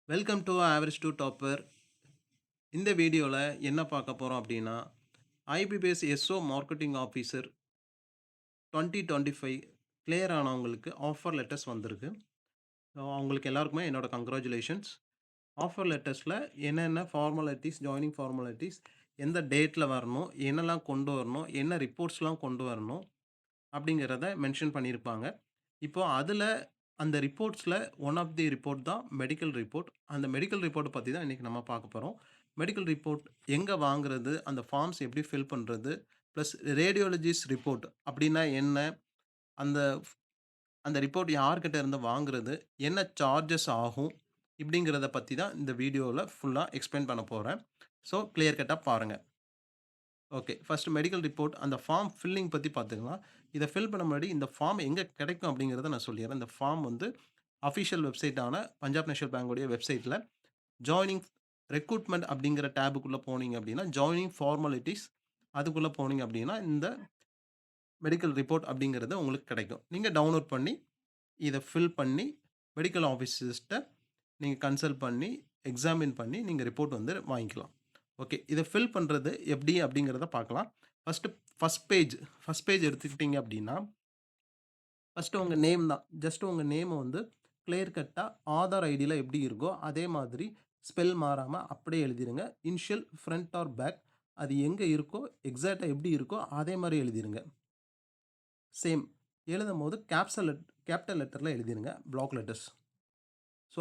Welcome to average to topper. இந்த வீடியோவில் என்ன பார்க்க போகிறோம் அப்படின்னா IBPS SO marketing officer 2025 clear ஆனவங்களுக்கு ஆஃபர் லெட்டர்ஸ் வந்திருக்கு. ஸோ அவங்களுக்கு எல்லாருக்குமே என்னோட கங்க்ராச்சுலேஷன்ஸ். ஆஃபர் லெட்டர்ஸில் என்னென்ன ஃபார்மாலிட்டிஸ், ஜாயினிங் ஃபார்மாலிட்டிஸ், எந்த டேட்டில் வரணும், என்னெல்லாம் கொண்டு வரணும், என்ன ரிப்போர்ட்ஸ்லாம் கொண்டு வரணும் அப்படிங்கிறத மென்ஷன் பண்ணியிருப்பாங்க. இப்போ அதில் அந்த ரிப்போர்ட்ஸில் ஒன் ஆஃப் தி ரிப்போர்ட் தான் மெடிக்கல் ரிப்போர்ட். அந்த மெடிக்கல் ரிப்போர்ட்டை பற்றி தான் இன்றைக்கி நம்ம பார்க்க போகிறோம். மெடிக்கல் ரிப்போர்ட் எங்கே வாங்குறது, அந்த ஃபார்ம்ஸ் எப்படி ஃபில் பண்ணுறது, ப்ளஸ் ரேடியோலஜிஸ்ட் ரிப்போர்ட் அப்படின்னா என்ன, அந்த அந்த ரிப்போர்ட் யார்கிட்ட இருந்து வாங்குறது, என்ன சார்ஜஸ் ஆகும், இப்படிங்கிறத பற்றி தான் இந்த வீடியோவில் ஃபுல்லாக எக்ஸ்பிளைன் பண்ண போகிறேன். ஸோ கிளியர் கட்டாக பாருங்கள். ஓகே. ஃபர்ஸ்ட் மெடிக்கல் ரிப்போர்ட் அந்த ஃபார்ம் ஃபில்லிங் பத்தி பார்த்துக்கலாம். இத ஃபில் பண்ண முன்னாடி இந்த ஃபார்ம் எங்க கிடைக்கும் அப்படிங்கிறத நான் சொல்லிர்றேன். இந்த ஃபார்ம் வந்து அஃபிஷியல் வெப்சைட்டான பஞ்சாப் நேஷனல் பேங்கோடைய வெப்சைட்ல ஜாயினிங் ரெக்ரூட்மென்ட் அப்படிங்கிற டேபுக்குள்ள போனீங்க அப்படின்னா, ஜாயினிங் ஃபார்மாலிட்டீஸ் அதுக்குள்ள போனீங்க அப்படின்னா, இந்த மெடிக்கல் ரிப்போர்ட் அப்படிங்கிறது உங்களுக்கு கிடைக்கும். நீங்க டவுன்லோட் பண்ணி, இத ஃபில் பண்ணி மெடிக்கல் ஆஃபீசர்ஸ்ட்ட நீங்க கன்சல்ட் பண்ணி, எக்ஸாமின் பண்ணி நீங்க ரிப்போர்ட் வந்து வாங்கிக்கலாம். ஓகே. இத ஃபில் பண்றது எப்படி அப்படிங்கிறத பார்க்கலாம். ஃபர்ஸ்ட்டு ஃபர்ஸ்ட் பேஜ் எடுத்துக்கிட்டீங்க அப்படின்னா, ஃபர்ஸ்ட்டு உங்க நேம் தான். ஜஸ்ட் உங்க நேம வந்து கிளியர் கட்டா ஆதார் ஐடில எப்படி இருக்கோ, அதே மாதிரி ஸ்பெல் மாறாம அப்படியே எழுதிருங்க. இனிஷியல், ஃப்ரண்ட் ஆர் பேக் அது எங்க இருக்கோ, எக்ஸாக்ட்டா எப்படி இருக்கோ, அதே மாரி எழுதிருங்க. சேம். எழுதும்போது கேப்பிட்டல் லெட்டர்ல எழுதிருங்க. Block letters. ஸோ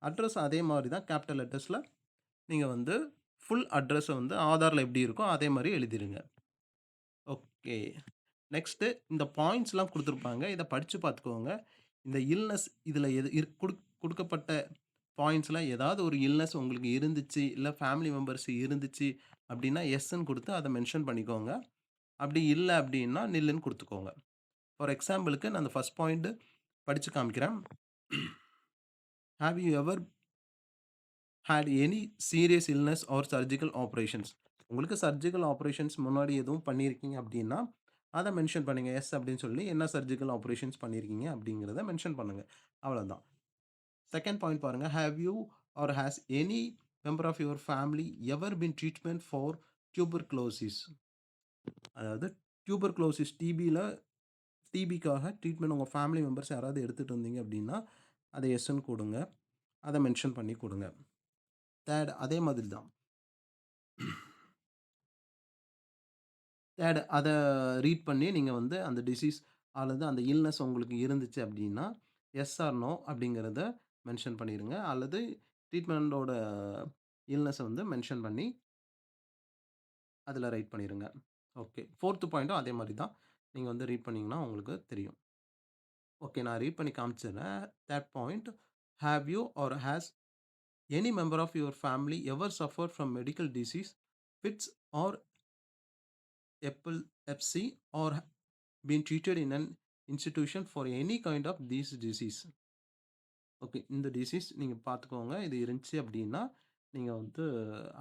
அட்ரஸ் அதே மாரி தான் கேப்பிட்டல் லெட்டர்ஸ்ல நீங்க வந்து ஃபுல் அட்ரஸ வந்து ஆதார்ல எப்படி இருக்கோ, அதே மாரி எழுதிருங்க. ஓகே. நெக்ஸ்ட்டு இந்த பாயிண்ட்ஸ்லாம் குடுத்துருப்பாங்க. இத படிச்சு பார்த்துக்கோங்க. இந்த இல்னஸ் இதில எது குடுக்கப்பட்ட பாயிண்ட்ஸ்ல ஏதாவது ஒரு இல்னஸ் உங்களுக்கு இருந்துச்சு, இல்ல ஃபேமிலி மெம்பர்ஸ் இருந்துச்சு அப்டின்னா, எஸ்ன்னு குடுத்து அத மென்ஷன் பண்ணிக்கோங்க. அப்டி இல்ல அப்டின்னா, நில்லுன்னு குடுத்துக்கோங்க. ஃபார் எக்ஸாம்பிள்க்கு நான் அந்த ஃபர்ஸ்ட் பாயிண்ட் படிச்சு காமிக்கிறேன். Have you ever had any serious illness or surgical operations? உங்களுக்கு சர்ஜிக்கல் ஆப்பரேஷன்ஸ் முன்னாடி எதுவும் பண்ணியிருக்கீங்க அப்டின்னா, அத மென்ஷன் பண்ணுங்க. எஸ் அப்டின்னு சொல்லி என்ன சர்ஜிக்கல் ஆப்பரேஷன்ஸ் பண்ணியிருக்கீங்க அப்டிங்கிறத மென்ஷன் பண்ணுங்க. அவ்வளோதான். செகண்ட் பாயிண்ட் பாருங்க. Have you or has any member of your family ever been treatment for tuberculosis? அதாவது டிபிக்காக ட்ரீட்மெண்ட் உங்க ஃபேமிலி மெம்பர்ஸ் யாராவது எடுத்துட்டு இருந்தீங்க அப்டின்னா, அத எஸ்ன்னு குடுங்க. அத மென்ஷன் பண்ணி குடுங்க. அதே மாதிரி தான். அத ரீட் பண்ணி நீங்க வந்து அந்த டிசீஸ் அல்லது அந்த இல்னஸ் உங்களுக்கு இருந்துச்சு அப்டின்னா, எஸ் ஆர் நோ அப்படிங்கிறத மென்ஷன் பண்ணிருங்க. அல்லது ட்ரீட்மெண்டோட இல்னஸ வந்து மென்ஷன் பண்ணி அதில ரைட் பண்ணிருங்க. ஓகே. 4த் பாயிண்ட்டும் அதே மாரி தான். நீங்க வந்து ரீட் பண்ணீங்கன்னா உங்களுக்கு தெரியும். ஓகே. நான் ரீட் பண்ணி காமிச்சிடுறேன். 3 point. Have you or has any member of your family ever suffered from medical disease, fits or epilepsy or been treated in an institution for any kind of these disease? Okay. இந்த disease நீங்க பார்த்துக்கோங்க. இது இருந்துச்சு அப்டின்னா, நீங்க வந்து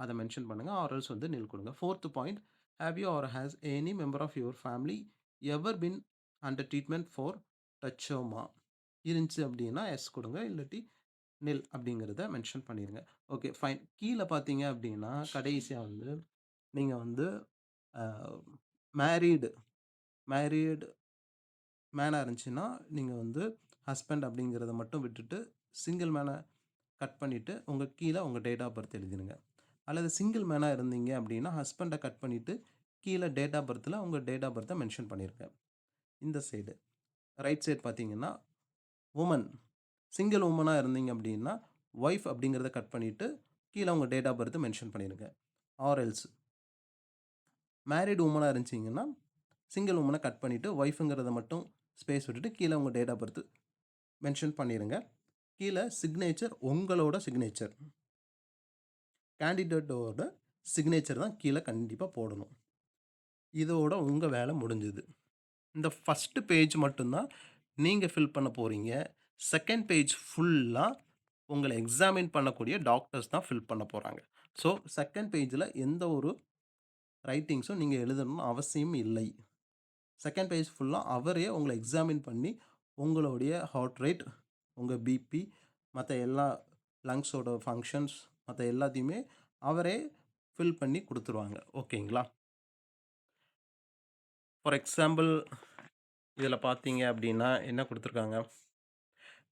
அத mention பண்ணுங்க. ஆர் எல்ஸ் வந்து நில் குடுங்க. 4த் point. Have you or has any member of your family ever been under treatment for trachoma? இருந்துச்சு அப்டின்னா எஸ் குடுங்க. இல்லாட்டி நில் அப்டிங்கிறத மென்ஷன் பண்ணிருங்க. Okay fine. கீழ பார்த்தீங்க அப்டின்னா, கடைசியா வந்து நீங்க வந்து அ மேரிட் மேரிட் மேனா இருந்துச்சுன்னா, நீங்க வந்து ஹஸ்பண்ட் அப்படிங்கிறத மட்டும் விட்டுட்டு, சிங்கிள் மேன கட் பண்ணிட்டு, கீழ உங்க டேட் ஆஃப் பர்த் எழுதிருங்க. அல்லது சிங்கிள் மேனா இருந்தீங்க அப்படின்னா, ஹஸ்பண்ட கட் பண்ணிட்டு, கீழ டேட் ஆஃப் பர்த்ல உங்க டேட் ஆஃப் பர்த்த மென்ஷன் பண்ணிருங்க. இந்த சைடு. ரைட் சைடு பார்த்தீங்கன்னா, வுமன் சிங்கிள் வுமனா இருந்தீங்க அப்படின்னா, ஒய்ஃப் அப்படிங்கிறத கட் பண்ணிட்டு, கீழ உங்க டேட் ஆஃப் பர்த் மென்ஷன் பண்ணிருங்க. ஆர் எல்ஸ் மேரிட் வுமனா இருந்துச்சீங்கன்னா, சிங்கிள் வுமன கட் பண்ணிட்டு, ஒய்ஃப்ங்கிறத மட்டும் ஸ்பேஸ் விட்டுட்டு, கீழ உங்க டேட் ஆஃப் பர்த் மென்ஷன் பண்ணிருங்க. கீழ சிக்னேச்சர் உங்களோட சிக்னேச்சர். கேண்டிடேட்டோட சிக்னேச்சர் தான் கீழ கண்டிப்பா போடணும். இதோட உங்க வேல முடிஞ்சது. இந்த ஃபர்ஸ்ட் பேஜ் மட்டும் தான் நீங்க ஃபில் பண்ண போறீங்க. செகண்ட் பேஜ் ஃபுல்லா உங்கள எக்ஸாமின் பண்ணக்கூடிய டாக்டர்ஸ் தான் ஃபில் பண்ண போறாங்க. ஸோ, செகண்ட் பேஜ்ல எந்த ஒரு ரைட்டிங்ஸும் நீங்க எழுதணும்னு அவசியம் இல்லை. செகண்ட் பேஜ் ஃபுல்லா அவரே உங்கள எக்ஸாமின் பண்ணி, உங்களுடைய ஹார்ட் ரேட், உங்க பிபி மத்த எல்லா லங்ஸோட ஃபங்ஷன்ஸ் மற்ற எல்லாத்தையுமே அவரே ஃபில் பண்ணி கொடுத்துருவாங்க. ஓகேங்களா? ஃபார் எக்ஸாம்பிள் இதில் பார்த்தீங்க அப்படின்னா என்ன கொடுத்துருக்காங்க,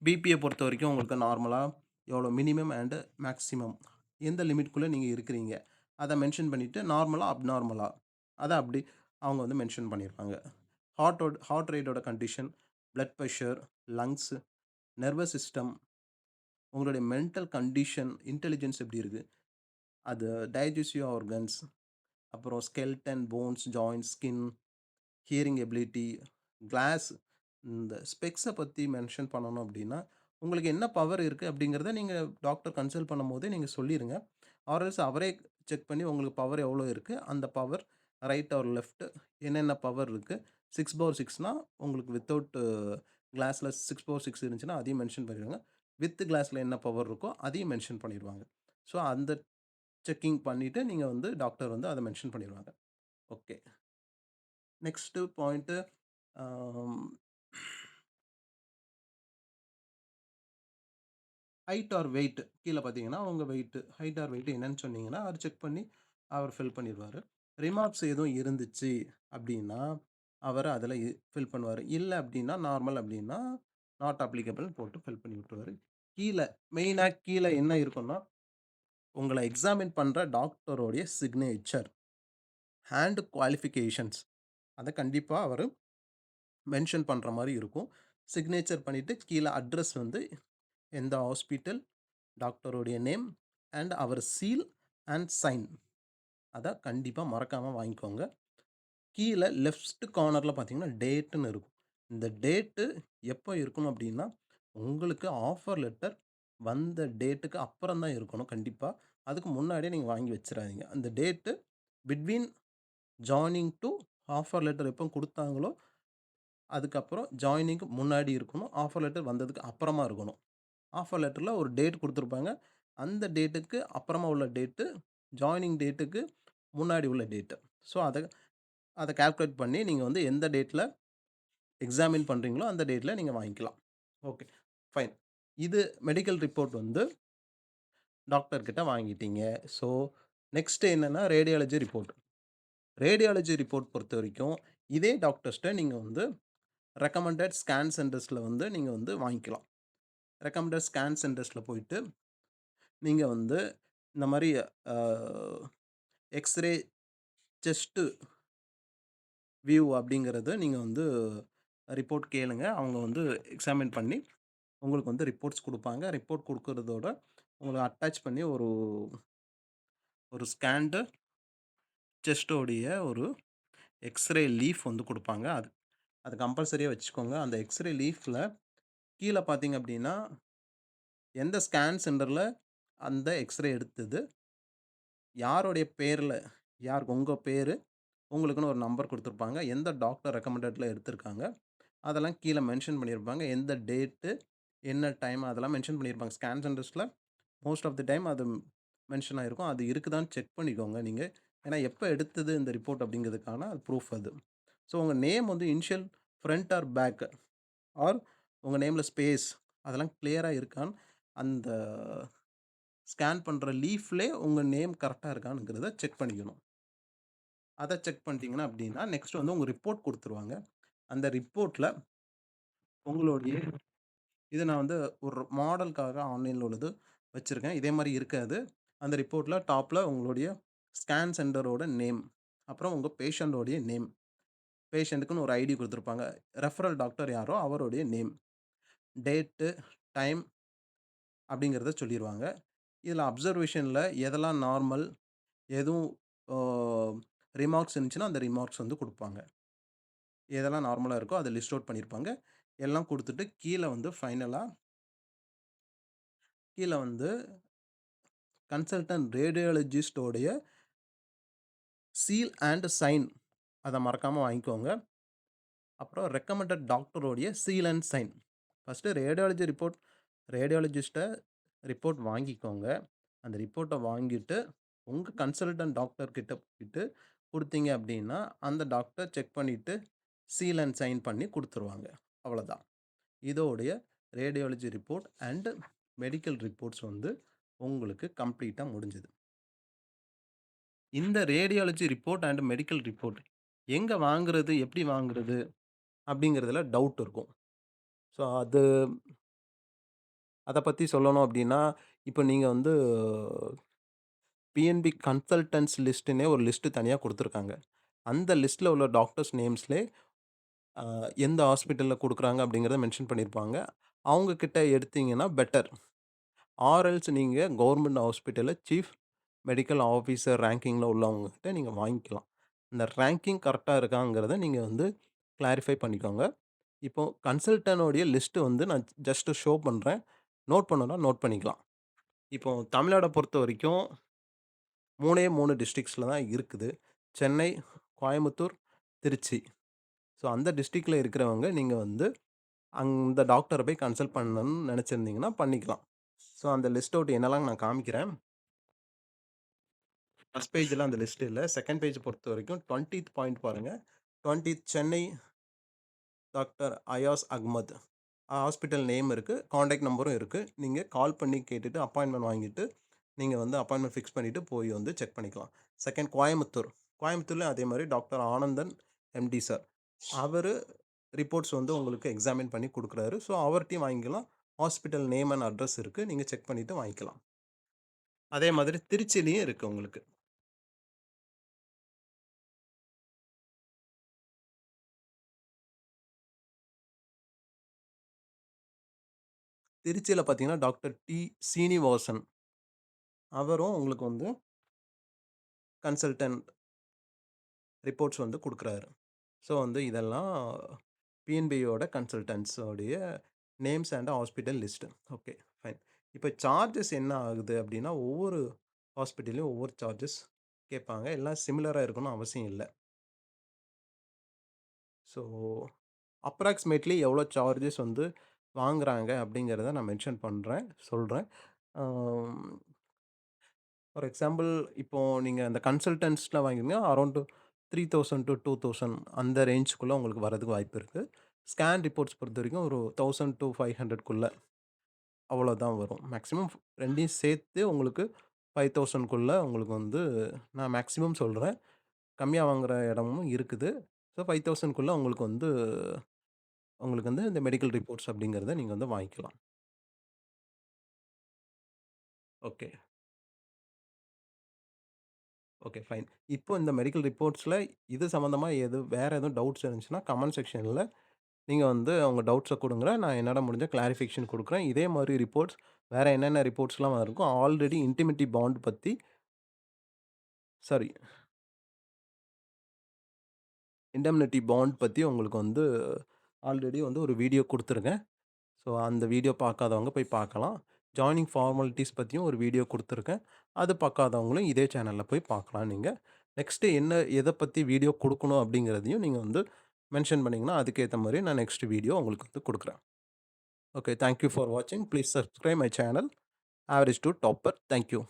பிபியை பொறுத்த வரைக்கும் உங்களுக்கு நார்மலாக எவ்வளோ மினிமம் அண்டு மேக்ஸிமம் எந்த லிமிட்குள்ளே நீங்கள் இருக்கிறீங்க அதை மென்ஷன் பண்ணிவிட்டு நார்மலாக அப்நார்மலாக அதை அப்படி அவங்க வந்து மென்ஷன் பண்ணியிருப்பாங்க. ஹார்ட் ரேட்டோட condition, blood pressure, lungs, nervous system, உங்களுடைய மென்டல் கண்டிஷன், இன்டெலிஜென்ஸ் எப்படி இருக்குது, அது டைஜஸ்டிவ் ஆர்கன்ஸ், அப்புறம் skeleton, bones, joints, skin, hearing ability, glass, இந்த ஸ்பெக்ஸை பற்றி மென்ஷன் பண்ணணும் அப்படின்னா உங்களுக்கு என்ன பவர் இருக்குது அப்படிங்கிறத நீங்கள் டாக்டர் கன்சல்ட் பண்ணும்போதே நீங்கள் சொல்லிடுங்க. ஆர்எல்ஸ் அவரே செக் பண்ணி உங்களுக்கு பவர் எவ்வளோ இருக்குது, அந்த பவர் ரைட் ஆர் லெஃப்ட் என்னென்ன பவர் இருக்குது, 6/6னா உங்களுக்கு வித்தவுட் கிளாஸில் 6/6 இருந்துச்சுன்னா அதையும் மென்ஷன் பண்ணிடுவாங்க. வித் கிளாஸில் என்ன பவர் இருக்கோ அதையும் மென்ஷன் பண்ணிடுவாங்க. ஸோ அந்த செக்கிங் பண்ணிவிட்டு நீங்கள் வந்து டாக்டர் வந்து அதை மென்ஷன் பண்ணிடுவாங்க. Okay. Next point height or weight கீழே பார்த்தீங்கன்னா உங்கள் வெயிட்டு, ஹைட் ஆர் வெயிட் என்னன்னு சொன்னீங்கன்னா அவர் செக் பண்ணி அவர் ஃபில் பண்ணிடுவார். ரிமார்க்ஸ் எதுவும் இருந்துச்சு அப்படின்னா அவர் அதில் ஃபில் பண்ணுவார். இல்லை அப்படின்னா நார்மல் அப்படின்னா நாட் அப்ளிகபிள் போட்டு ஃபில் பண்ணி விட்டுருவார். கீழே மெயினாக கீழே என்ன இருக்குன்னா உங்களை எக்ஸாமின் பண்ணுற டாக்டரோடைய சிக்னேச்சர், ஹேண்ட் குவாலிஃபிகேஷன்ஸ் அதை கண்டிப்பாக அவர் மென்ஷன் பண்ணுற மாதிரி இருக்கும். சிக்னேச்சர் பண்ணிவிட்டு கீழே அட்ரஸ் வந்து எந்த ஹாஸ்பிட்டல், டாக்டருடைய நேம் அண்ட் அவர் சீல் அண்ட் சைன் அதை கண்டிப்பாக மறக்காமல் வாங்கிக்கோங்க. கீழே லெஃப்ட் கார்னரில் பார்த்தீங்கன்னா டேட்டுன்னு இருக்கும். இந்த டேட்டு எப்போ இருக்கணும் அப்படின்னா உங்களுக்கு ஆஃபர் லெட்டர் வந்த டேட்டுக்கு அப்புறம் தான் இருக்கணும் கண்டிப்பாக. அதுக்கு முன்னாடியே நீங்கள் வாங்கி வச்சிடாதீங்க. அந்த date between joining to offer letter எப்போ கொடுத்தாங்களோ அதுக்கப்புறம் ஜாயினிங்க்கு முன்னாடி இருக்கணும். ஆஃபர் லெட்டர் வந்ததுக்கு அப்புறமா இருக்கணும். ஆஃபர் லெட்டரில் ஒரு டேட் கொடுத்துருப்பாங்க. அந்த டேட்டுக்கு அப்புறமா உள்ள டேட்டு ஜாயினிங் டேட்டுக்கு முன்னாடி உள்ள டேட்டு. ஸோ அதை கால்குலேட் பண்ணி நீங்கள் வந்து எந்த டேட்டில் எக்ஸாமின் பண்ணுறீங்களோ அந்த டேட்டில் நீங்கள் வாங்கிக்கலாம். Okay, fine. இது மெடிக்கல் ரிப்போர்ட் வந்து டாக்டர்கிட்ட வாங்கிட்டீங்க. ஸோ நெக்ஸ்ட்டு என்னென்னா ரேடியாலஜி ரிப்போர்ட். ரேடியாலஜி ரிப்போர்ட் பொறுத்த வரைக்கும் இதே டாக்டர்ஸ்ட்ட நீங்கள் வந்து ரெக்கமெண்டட் ஸ்கேன் சென்டர்ஸில் வந்து நீங்கள் வந்து வாங்கிக்கலாம். ரெக்கமெண்டட் ஸ்கேன் சென்டர்ஸில் போயிட்டு நீங்கள் வந்து இந்த மாதிரி எக்ஸ்ரே செஸ்ட்டு வியூ அப்படிங்கிறத நீங்கள் வந்து ரிப்போர்ட் கேளுங்க. அவங்க வந்து எக்ஸாமின் பண்ணி உங்களுக்கு வந்து ரிப்போர்ட்ஸ் கொடுப்பாங்க. ரிப்போர்ட் கொடுக்கறதோட உங்களுக்கு அட்டாச் பண்ணி ஒரு ஸ்கேன்டு செஸ்ட்டோடைய ஒரு எக்ஸ்ரே லீஃப் வந்து கொடுப்பாங்க. அது கம்பல்சரியாக வச்சுக்கோங்க. அந்த எக்ஸ்ரே லீஃபில் கீழே பார்த்தீங்க அப்படின்னா எந்த ஸ்கேன் சென்டரில் அந்த எக்ஸ்ரே எடுத்தது, யாருடைய பேரில், யாருக்கு உங்கள் பேர், உங்களுக்குன்னு ஒரு நம்பர் கொடுத்துருப்பாங்க. எந்த டாக்டர் ரெக்கமெண்டடில் எடுத்திருக்காங்க அதெல்லாம் கீழே மென்ஷன் பண்ணியிருப்பாங்க. எந்த டேட்டு, என்ன டைம் அதெல்லாம் மென்ஷன் பண்ணியிருப்பாங்க. ஸ்கேன் சென்டர்ஸில் மோஸ்ட் ஆஃப் தி டைம் அது மென்ஷன் ஆகிருக்கும். அது இருக்குதான்னு செக் பண்ணிக்கோங்க நீங்கள். ஏன்னா எப்போ எடுத்தது இந்த ரிப்போர்ட் அப்படிங்கிறதுக்கான ப்ரூஃப் அது. ஸோ உங்கள் நேம் வந்து initial front or back or உங்கள் நேமில் ஸ்பேஸ் அதெல்லாம் கிளியராக இருக்கான்னு அந்த ஸ்கேன் பண்ணுற லீஃப்லே உங்கள் நேம் கரெக்டாக இருக்கானுங்கிறத செக் பண்ணிக்கணும். அதை செக் பண்ணிட்டீங்கன்னா அப்படின்னா நெக்ஸ்ட் வந்து உங்கள் ரிப்போர்ட் கொடுத்துருவாங்க. அந்த ரிப்போர்ட்டில் உங்களுடைய இது நான் வந்து ஒரு மாடலுக்காக ஆன்லைனில் உள்ளது வச்சுருக்கேன். இதே மாதிரி இருக்காது. அந்த ரிப்போர்ட்டில் டாப்பில் உங்களுடைய ஸ்கேன் சென்டரோட நேம், அப்புறம் உங்கள் பேஷண்ட்டோடைய நேம், பேஷண்ட்டுக்குன்னு ஒரு ஐடி கொடுத்துருப்பாங்க. ரெஃபரல் டாக்டர் யாரோ அவருடைய நேம், டேட்டு, டைம் அப்படிங்கிறத சொல்லிடுவாங்க. இதில் அப்சர்வேஷனில் எதெல்லாம் நார்மல், எதுவும் ரிமார்க்ஸ் இருந்துச்சுன்னா அந்த ரிமார்க்ஸ் வந்து கொடுப்பாங்க. எதெல்லாம் நார்மலாக இருக்கோ அதை லிஸ்ட் அவுட் பண்ணியிருப்பாங்க. எல்லாம் கொடுத்துட்டு கீழே வந்து ஃபைனலாக கீழே வந்து கன்சல்டன்ட் ரேடியாலஜிஸ்டோடைய சீல் அண்ட் சைன் அதை மறக்காமல் வாங்கிக்கோங்க. அப்புறம் ரெக்கமெண்டட் டாக்டரோடைய சீல் அண்ட் சைன். ஃபஸ்ட்டு ரேடியாலஜிஸ்ட்டை ரிப்போர்ட் வாங்கிக்கோங்க. அந்த ரிப்போர்ட்டை வாங்கிட்டு உங்கள் கன்சல்டன்ட் டாக்டர்கிட்ட போயிட்டு கொடுத்தீங்க அப்படின்னா அந்த டாக்டர் செக் பண்ணிவிட்டு சீல் அண்ட் சைன் பண்ணி கொடுத்துருவாங்க. அவ்வளோதான் இதோடைய radiology report and medical reports வந்து உங்களுக்கு கம்ப்ளீட்டா முடிஞ்சது. இந்த radiology report and medical report எங்க வாங்குறது? எப்படி வாங்குறது? அப்படிங்கிறதுல டவுட் இருக்கும். ஸோ அத பத்தி சொல்லணும் அப்படின்னா, இப்ப நீங்க வந்து பிஎன்பி கன்சல்டன்ட்ஸ் லிஸ்ட்ன்னே ஒரு லிஸ்ட் தனியா குடுத்துருக்காங்க. அந்த லிஸ்ட்ல உள்ள டாக்டர்ஸ் நேம்ஸ்லே அ எந்த ஹாஸ்பிட்டல்ல குடுக்குறாங்க அப்படிங்கிறத மென்ஷன் பண்ணியிருப்பாங்க. அவங்க கிட்ட எடுத்தீங்கன்னா பெட்டர். ஆர் எல்ஸ் நீங்க கவர்ன்மென்ட் ஹாஸ்பிட்டல்ல சீஃப் மெடிக்கல் ஆஃபீசர் ரேங்கிங்ல உள்ளவங்க கிட்ட நீங்க வாங்கிக்கலாம். இந்த ரேங்கிங் கரெக்ட்டா இருக்காங்கிறத நீங்க வந்து கிளாரிஃபை பண்ணிக்கோங்க. இப்போ கன்சல்டன்ட்டோடைய லிஸ்ட் வந்து நான் ஜஸ்ட் ஷோ பண்றேன். நோட் பண்ணணும்னா நோட் பண்ணிக்கலாம். இப்போ தமிழ்நாட பொறுத்தவரைக்கும் 3 டிஸ்ட்ரிக்ட்ஸ்ல தான் இருக்குது. சென்னை, கோயம்புத்தூர், திருச்சி. ஸோ அந்த டிஸ்ட்ரிக்ட்ல இருக்கிறவங்க நீங்க வந்து அந்த டாக்டர போய் கன்சல்ட் பண்ணணும்னு நெனச்சிருந்தீங்கன்னா பண்ணிக்கலாம். ஸோ அந்த லிஸ்ட் அவுட் என்னலாம் நான் காமிக்கிறேன். ஃபர்ஸ்ட் பேஜ்ல அந்த லிஸ்ட் இல்ல. செகண்ட் பேஜ் பொறுத்தவரைக்கும் 20த் பாயிண்ட் பாருங்க. 20த் Chennai doctor Ayaz Ahmed. Hospital name இருக்கு. கான்டாக்ட் நம்பரும் இருக்கு. நீங்க கால் பண்ணி கேட்டுட்டு அப்பாயின்ட்மென்ட் வாங்கிட்டு, நீங்க வந்து அப்பாயின்ட்மென்ட் ஃபிக்ஸ் பண்ணிட்டு போய் வந்து செக் பண்ணிக்கலாம். செகண்ட் கோயம்புத்தூர். கோயம்புத்தூர்லயும் அதே மாரி டாக்டர் ஆனந்தன் எம்டி சார். அவரு ரிப்போர்ட்ஸ் வந்து உங்களுக்கு எக்ஸாமின் பண்ணி குடுக்குறாரு. ஸோ அவர்ட்டயும் வாங்கிக்கலாம். ஹாஸ்பிட்டல் நேம் அண்ட் அட்ரஸ் இருக்கு. நீங்க செக் பண்ணிட்டு வாங்கிக்கலாம். அதே மாதிரி திருச்சிலயும் இருக்கு உங்களுக்கு. திருச்சியில பார்த்தீங்கன்னா, டாக்டர் டி. சீனிவாசன். அவரும் உங்களுக்கு வந்து கன்சல்டன்ட் ரிப்போர்ட்ஸ் வந்து குடுக்குறாரு. ஸோ வந்து இதெல்லாம் பிஎன்பியோட கன்சல்டன்ட்ஸ் உடைய names and hospital list. Okay, fine. இப்ப சார்ஜஸ் என்ன ஆகுது அப்டின்னா, ஒவ்வொரு ஹாஸ்பிட்டல்லயும் ஒவ்வொரு சார்ஜஸ் கேட்பாங்க. எல்லாம் சிமிலரா இருக்கணும்னு அவசியம் இல்ல. ஸோ அப்ராக்ஸிமேட்லி எவ்வளோ சார்ஜஸ் வந்து வாங்குறாங்க அப்படிங்கிறத நான் மென்ஷன் சொல்றேன். அம் ஃபார் எக்ஸாம்பிள் இப்போ நீங்க அந்த கன்சல்டன்ட்ஸ்ல வாங்கினீங்கன்னா, அரவுண்ட் 3000 டூ 2000 அந்த ரேஞ்சுக்குள்ள உங்களுக்கு வரதுக்கு வாய்ப்பு இருக்கு. ஸ்கேன் ரிப்போர்ட்ஸ் பொறுத்தவரைக்கும் ஒரு 1000 டூ 500க்குள்ள அவ்வளோதான் வரும். மேக்ஸிமம் 2யும் சேர்த்து உங்களுக்கு 5000க்குள்ள உங்களுக்கு வந்து நான் மேக்ஸிமம் சொல்றேன். கம்மியா வாங்குற இடமும் இருக்குது. ஸோ 5000க்குள்ள உங்களுக்கு வந்து இந்த மெடிக்கல் ரிப்போர்ட்ஸ் அப்படிங்கிறத நீங்க வந்து வாங்கிக்கலாம். ஓகே. Okay, fine. இப்போ இந்த மெடிக்கல் ரிப்போர்ட்ஸ்ல இது சம்மந்தமா வேற எதுவும் டவுட்ஸ் இருந்துச்சுன்னா, கமெண்ட் செக்ஷன்ல நீங்க வந்து உங்க டவுட்ஸ குடுங்க. நான் என்னால முடிஞ்ச கிளாரிஃபிகேஷன் குடுக்குறேன். இதே மாரி ரிப்போர்ட்ஸ் வேற என்னென்ன ரிப்போர்ட்ஸ்லாம் இருக்கும், ஆல்ரெடி இன்டிமிட்டி பாண்ட் பத்தி சாரி இண்டெம்னிட்டி பாண்ட் பத்தி உங்களுக்கு வந்து ஆல்ரெடி வந்து ஒரு வீடியோ குடுத்துருக்கேன். ஸோ அந்த வீடியோ பார்க்காதவங்க போய் பார்க்கலாம். ஜாயினிங் ஃபார்மாலிட்டீஸ் பத்தியும் ஒரு வீடியோ குடுத்துருக்கேன். அது பார்க்காதவங்களும் இதே சேனல்ல போய் பார்க்கலாம் நீங்க. நெக்ஸ்ட்டு எத பத்தி வீடியோ குடுக்கணும் அப்படிங்கிறதையும் நீங்க வந்து மென்ஷன் பண்ணீங்கன்னா, அதுக்கேத்த மாரி நான் நெக்ஸ்ட் வீடியோ உங்களுக்கு வந்து குடுக்குறேன். ஓகே, தேங்க் யூ ஃபார் வாட்சிங். Please subscribe my channel. Average to topper. Thank you.